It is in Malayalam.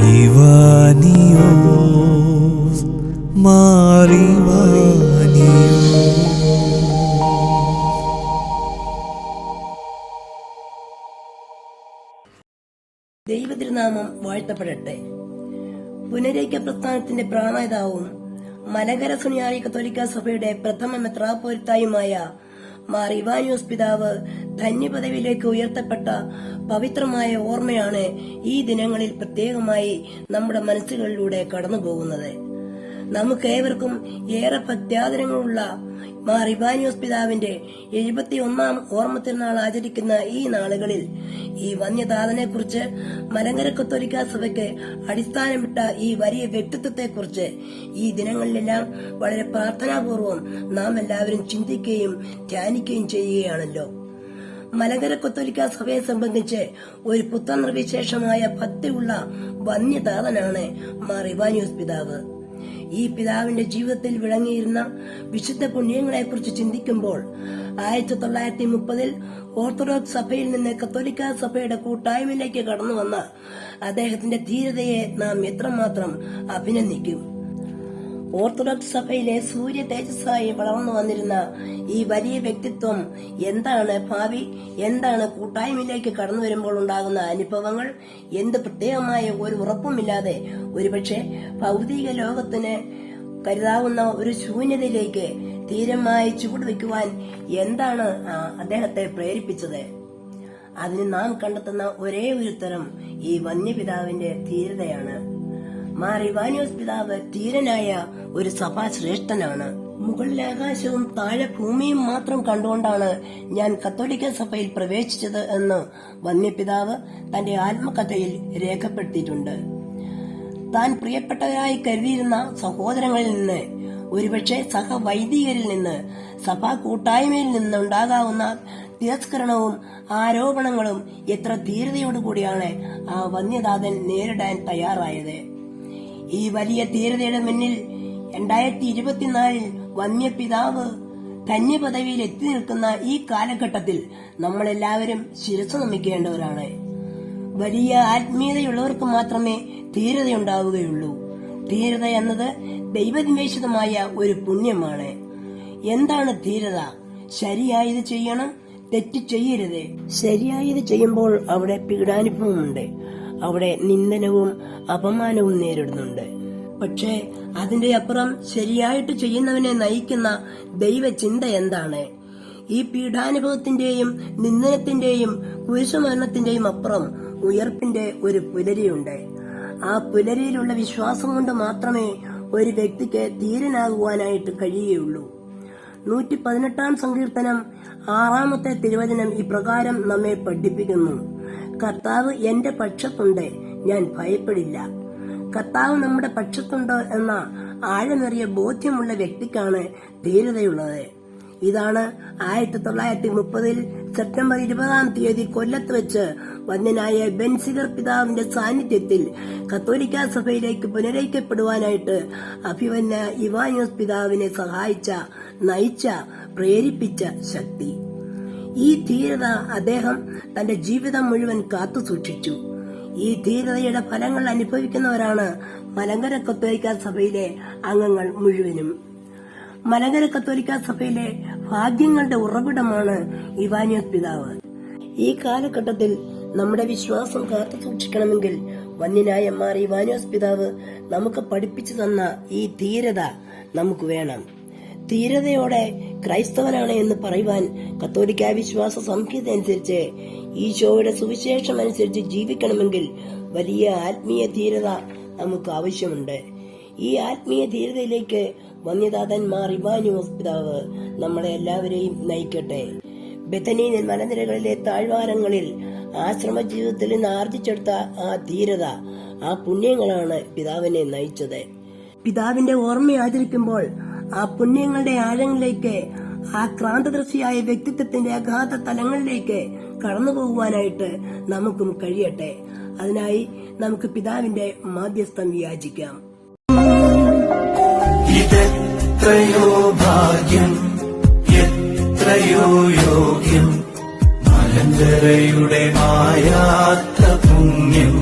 ഇവാനിയോസ് മാറിവാനിയോസ്. ദൈവതിരുനാമം വാഴ്ത്തപ്പെടട്ടെ. പുനരൈക്യ പ്രസ്ഥാനത്തിന്റെ പ്രാണേതാവും മലങ്കര സുറിയാനി കത്തോലിക്ക സഭയുടെ പ്രഥമ മെത്രാപ്പോലിത്തായുമായ മാർ ഇവാനിയോസ് പിതാവ് ധന്യപദവിയിലേക്ക് ഉയർത്തപ്പെട്ട പവിത്രമായ ഓർമ്മയാണ് ഈ ദിനങ്ങളിൽ പ്രത്യേകമായി നമ്മുടെ മനസ്സുകളിലൂടെ കടന്നുപോകുന്നത്. നമുക്കേവർക്കും ഏറെ ഭക്ത്യാദരങ്ങളുള്ള മാർ ഇവാനിയോസ് പിതാവിന്റെ 71ാം ഓർമ്മ തിരുനാൾ ആചരിക്കുന്ന ഈ നാളുകളിൽ ഈ വന്യതാതനെ കുറിച്ച് മലങ്കര കത്തോലിക്ക സഭയ്ക്ക് അടിസ്ഥാനമിട്ട ഈ വലിയ വ്യക്തിത്വത്തെക്കുറിച്ച് ഈ ദിനങ്ങളിലെല്ലാം വളരെ പ്രാർത്ഥനാപൂർവം നാം എല്ലാവരും ചിന്തിക്കുകയും ധ്യാനിക്കുകയും ചെയ്യുകയാണല്ലോ. മലങ്കര കത്തോലിക്ക സഭയെ സംബന്ധിച്ച് ഒരു പുത്രനിർവിശേഷമായ ഭക്തിയുള്ള വന്യതാതനാണ് മാർ ഇവാനിയോസ് പിതാവ്. ഈ പിതാവിന്റെ ജീവിതത്തിൽ വിളങ്ങിയിരുന്ന വിശുദ്ധ പുണ്യങ്ങളെക്കുറിച്ച് ചിന്തിക്കുമ്പോൾ 1930 ഓർത്തഡോക്സ് സഭയിൽ നിന്ന് കത്തോലിക്ക സഭയുടെ കൂട്ടായ്മയിലേക്ക് കടന്നു വന്ന അദ്ദേഹത്തിന്റെ ധീരതയെ നാം എത്രമാത്രം അഭിനന്ദിക്കും. ഓർത്തഡോക്സ് സഭയിലെ സൂര്യ തേജസ്സായി വളർന്നു വന്നിരുന്ന ഈ വലിയ വ്യക്തിത്വം എന്താണ് ഭാവി, എന്താണ് കൂട്ടായ്മയിലേക്ക് കടന്നു വരുമ്പോൾ ഉണ്ടാകുന്ന അനുഭവങ്ങൾ, എന്ത് പ്രത്യേകമായ ഒരു ഉറപ്പുമില്ലാതെ ഒരുപക്ഷെ ഭൗതിക ലോകത്തിന് കരുതാവുന്ന ഒരു ശൂന്യതയിലേക്ക് ധീരമായി ചുവടുവെക്കുവാൻ എന്താണ് അദ്ദേഹത്തെ പ്രേരിപ്പിച്ചത്? അതിന് നാം കണ്ടെത്തുന്ന ഒരേ ഒരു ഉത്തരം ഈ വന്യപിതാവിന്റെ ധീരതയാണ്. മാർ ഇവാനിയോസ് പിതാവ് ധീരനായ ഒരു സഭാശ്രേഷ്ഠനാണ്. മുകളിലെ ആകാശവും താഴെ ഭൂമിയും മാത്രം കണ്ടുകൊണ്ടാണ് ഞാൻ കത്തോലിക്ക സഭയിൽ പ്രവേശിച്ചത് എന്ന് വന്യപിതാവ് തന്റെ ആത്മകഥയിൽ രേഖപ്പെടുത്തിയിട്ടുണ്ട്. താൻ പ്രിയപ്പെട്ടവരായി കരുതിയിരുന്ന സഹോദരങ്ങളിൽ നിന്ന്, ഒരുപക്ഷെ സഹവൈദികരിൽ നിന്ന്, സഭാ കൂട്ടായ്മയിൽ നിന്നുണ്ടാകാവുന്ന തിരസ്കരണവും ആരോപണങ്ങളും എത്ര ധീരതയോടുകൂടിയാണ് ആ വന്യതാതൻ നേരിടാൻ തയ്യാറായത്. ഈ വലിയ ധീരതയുടെ മുന്നിൽ 2024 വന്യപിതാവ് ധന്യപദവിയിൽ എത്തി നിൽക്കുന്ന ഈ കാലഘട്ടത്തിൽ നമ്മളെല്ലാവരും ശിരസ്സ് നമിക്കേണ്ടവരാണ്. വലിയ ആത്മീയതയുള്ളവർക്ക് മാത്രമേ ധീരതയുണ്ടാവുകയുള്ളൂ. ധീരത എന്നത് ദൈവനിവേശിതമായ ഒരു പുണ്യമാണ്. എന്താണ് ധീരത? ശരിയായത് ചെയ്യണം, തെറ്റ് ചെയ്യരുത്. ശരിയായത് ചെയ്യുമ്പോൾ അവിടെ പീഡാനുഭവമുണ്ട്, അവിടെ നിന്ദനവും അപമാനവും നേരിടുന്നുണ്ട്. പക്ഷേ അതിന്റെ അപ്പുറം ശരിയായിട്ട് ചെയ്യുന്നവനെ നയിക്കുന്ന ദൈവചിന്ത എന്താണ്? ഈ പീഡാനുഭവത്തിന്റെയും നിന്ദനത്തിന്റെയും കുരിശുമരണത്തിന്റെയും അപ്പുറം ഉയർപ്പിന്റെ ഒരു പുലരിയുണ്ട്. ആ പുലരിയിലുള്ള വിശ്വാസം കൊണ്ട് മാത്രമേ ഒരു വ്യക്തിക്ക് ധീരനാകുവാനായിട്ട് കഴിയുകയുള്ളൂ. 118-ാം സങ്കീർത്തനം 6-ാമത്തെ തിരുവചനം ഇപ്രകാരം നമ്മെ പഠിപ്പിക്കുന്നു: കർത്താവ് എന്റെ പക്ഷത്തുണ്ട്, ഞാൻ ഭയപ്പെടില്ല. കർത്താവ് നമ്മുടെ പക്ഷത്തുണ്ട് എന്ന ആഴമേറിയ ബോധ്യമുള്ള വ്യക്തിക്കാണ് ധീരതയുള്ളത്. ഇതാണ് 1930 സെപ്റ്റംബർ 20-ാം തീയതി കൊല്ലത്ത് വെച്ച് വന്യനായ ബെൻസിഗർ പിതാവിന്റെ സാന്നിധ്യത്തിൽ കത്തോലിക്ക സഭയിലേക്ക് പുനരൈക്യപ്പെടുവാനായിട്ട് അഭിവന്യ ഇവാനിയോസ് പിതാവിനെ സഹായിച്ച, നയിച്ച, പ്രേരിപ്പിച്ച ശക്തി. ഈ ധീരത അദ്ദേഹം തന്റെ ജീവിതം മുഴുവൻ കാത്തുസൂക്ഷിച്ചു. ഈ ധീരതയുടെ ഫലങ്ങൾ അനുഭവിക്കുന്നവരാണ് മലങ്കര കത്തോലിക്ക സഭയിലെ അംഗങ്ങൾ മുഴുവനും. മലങ്കര കത്തോലിക്ക സഭയിലെ ഭാഗ്യങ്ങളുടെ ഉറവിടമാണ് ഇവാനിയോസ് പിതാവ്. ഈ കാലഘട്ടത്തിൽ നമ്മുടെ വിശ്വാസം കാത്തു സൂക്ഷിക്കണമെങ്കിൽ വന്യനായ മാർ ഇവാനിയോസ് പിതാവ് നമുക്ക് പഠിപ്പിച്ചു തന്ന ഈ ധീരത നമുക്ക് വേണം. ധീരതയോടെ ക്രൈസ്തവനാണ് എന്ന് പറയുവാൻ കത്തോലിക്ക വിശ്വാസ സംഹിത അനുസരിച്ച് ഈശോയുടെ സുവിശേഷം അനുസരിച്ച് ജീവിക്കണമെങ്കിൽ വലിയ ആത്മീയ ധീരത നമുക്ക് ആവശ്യമുണ്ട്. ഈ ആത്മീയ ധീരതയിലേക്ക് വന്യതാതൻ മാർ ഇവാനിയോസ് പിതാവ് നമ്മളെ എല്ലാവരെയും നയിക്കട്ടെ. ബെഥനി മലനിരകളിലെ താഴ്വാരങ്ങളിൽ ആശ്രമ ജീവിതത്തിൽ നിന്ന് ആർജിച്ചെടുത്ത ആ ധീരത, ആ പുണ്യങ്ങളാണ് പിതാവിനെ നയിച്ചത്. പിതാവിന്റെ ഓർമ്മ ആചരിക്കുമ്പോൾ ആ പുണ്യങ്ങളുടെ ആഴങ്ങളിലേക്ക്, ആ ക്രാന്തദർശിയായ വ്യക്തിത്വത്തിന്റെ അഗാധ തലങ്ങളിലേക്ക് കടന്നു പോകുവാനായിട്ട് നമുക്കും കഴിയട്ടെ. അതിനായി നമുക്ക് പിതാവിന്റെ മാധ്യസ്ഥം യാചിക്കാം. ഇതെത്രയോ ഭാഗ്യം, എത്രയോ യോഗ്യം, മലങ്കരയുടെ മായാത്ത പുണ്യം.